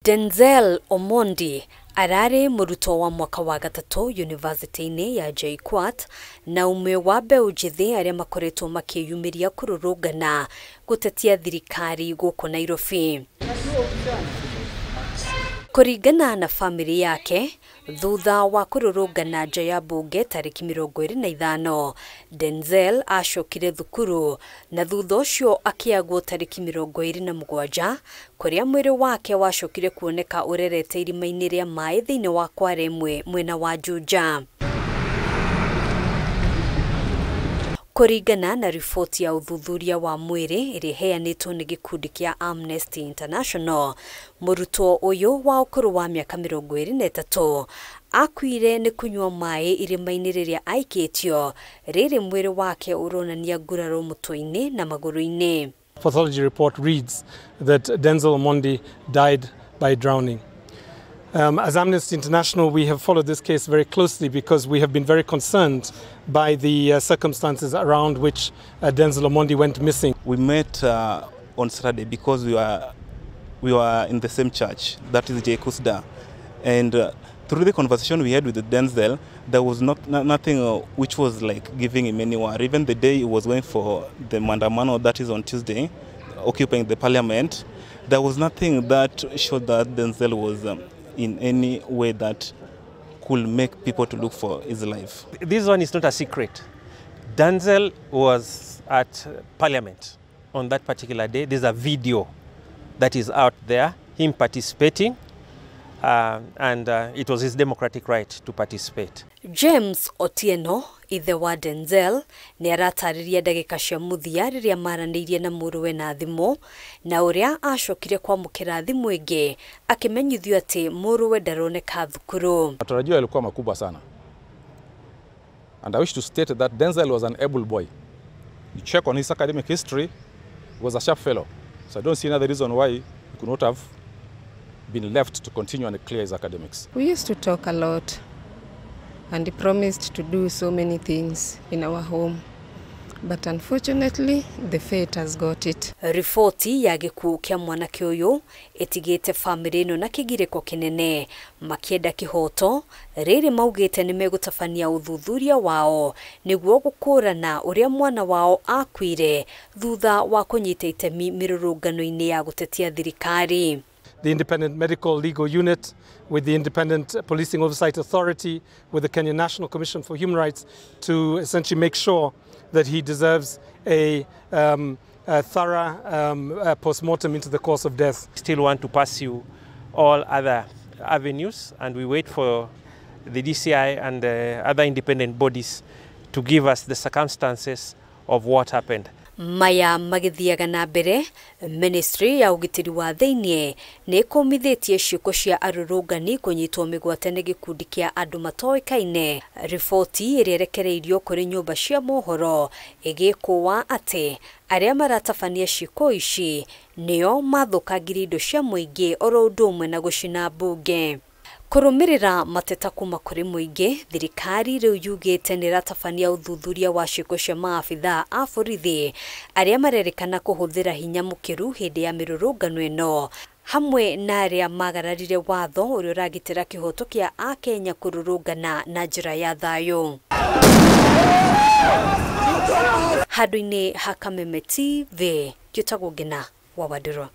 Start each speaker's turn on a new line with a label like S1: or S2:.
S1: DENZEL OMONDI arare Murutwo wa mwaka wa gatatu university-ini ya JKUAT na umwe wa MBEU njithi aria makoretwo makiyumiria kururungana gutetia thirikari guku Nairobi. Kuringana na family yake, thutha wa kururungana nja ya mbunge tariki 25, DENZEL acokire thukuru na thutha ucio akiagwo tariki 27 kuria mwiri wake wacokire kwoneka urerete irima-ini ria mai thiini wa Kware mwena wa Juja. Kuringana na ripoti ya uthuthuria wa mwiri iri heanitwo ni gikundi kia Amnesty International, Murutwo uyu wa ukuru wa miaka 23 akuire ni kunywa mai irima-ini riria aikitio riri mwiri wake uronania nguraro mutwe-ini na maguru-ini.
S2: Pathology report reads that DENZEL OMONDI died by drowning. As Amnesty International, we have followed this case very closely because we have been very concerned by the circumstances around which DENZEL OMONDI went missing.
S3: We met on Saturday because we were in the same church, that is JKUAT, and through the conversation we had with the DENZEL, there was nothing which was like giving him any worry. Even the day he was going for the Mandamano, that is on Tuesday, occupying the parliament, there was nothing that showed that DENZEL was in any way that could make people to look for his life.
S4: This one is not a secret. DENZEL was at Parliament on that particular day. There's a video that is out there, him participating, and it was his democratic right to participate.
S1: James Otieno, ithe wa DENZEL, ni aratariria ndagika cia muthia riria maranirie na muruwe na thimu na uria acokire kwamukira thimu ingi akimenyithio ati muruwe ndaroneka thukuru.
S5: Matarajio yalikuwa makubwa sana. And I wish to state that DENZEL was an able boy. You check on his academic history, he was a sharp fellow. So I don't see another reason why he could not have been left to continue and clear his academics.
S6: We used to talk a lot, and he promised to do so many things in our home. But unfortunately, the fate has got it.
S1: Ripoti ya gikuo kia mwanake uyu itigite family ino na kigiriko kinene makienda kihoto riri maugite ni megutabania uthuthuria wao niguo gukurana uria mwana wao akuire thutha wa kunyita itemi mirurungano-ini ya gutetia thirikari.
S2: The Independent Medical Legal Unit, with the Independent Policing Oversight Authority, with the Kenya National Commission for Human Rights, to essentially make sure that he deserves a thorough post-mortem into the cause of death.
S4: Still want to pursue all other avenues, and we wait for the DCI and other independent bodies to give us the circumstances of what happened.
S1: Maya magithiaga na mbere, Ministry ya UGITIRI wa thiini ni kumithitie ciuko cia arurungani kunyitwo migwate ni gikundi kia andu matoikaine. Ripoti iria rekereirio kuri nyumba cia mohoro igikuwa ati aria maratabania ciuko ici nio mathukagiria indo cia muingi oro undu umwe na gucina mbunge. Kurumirira mateta kuma kuri muingi, thirikari riu yugite ni ratabania uthuthuria wa ciuko cia maabitha a borithi aria marerikana kuhuthira hinya mukiru hindi ya mirurungano ino hamwe na aria magararire watho uria uragitira kihoto kia a Kenya kururungana na njira ya thayu. Handu-ini ha Kameme TV, Njĩtagwo Ngina wa Wadĩro.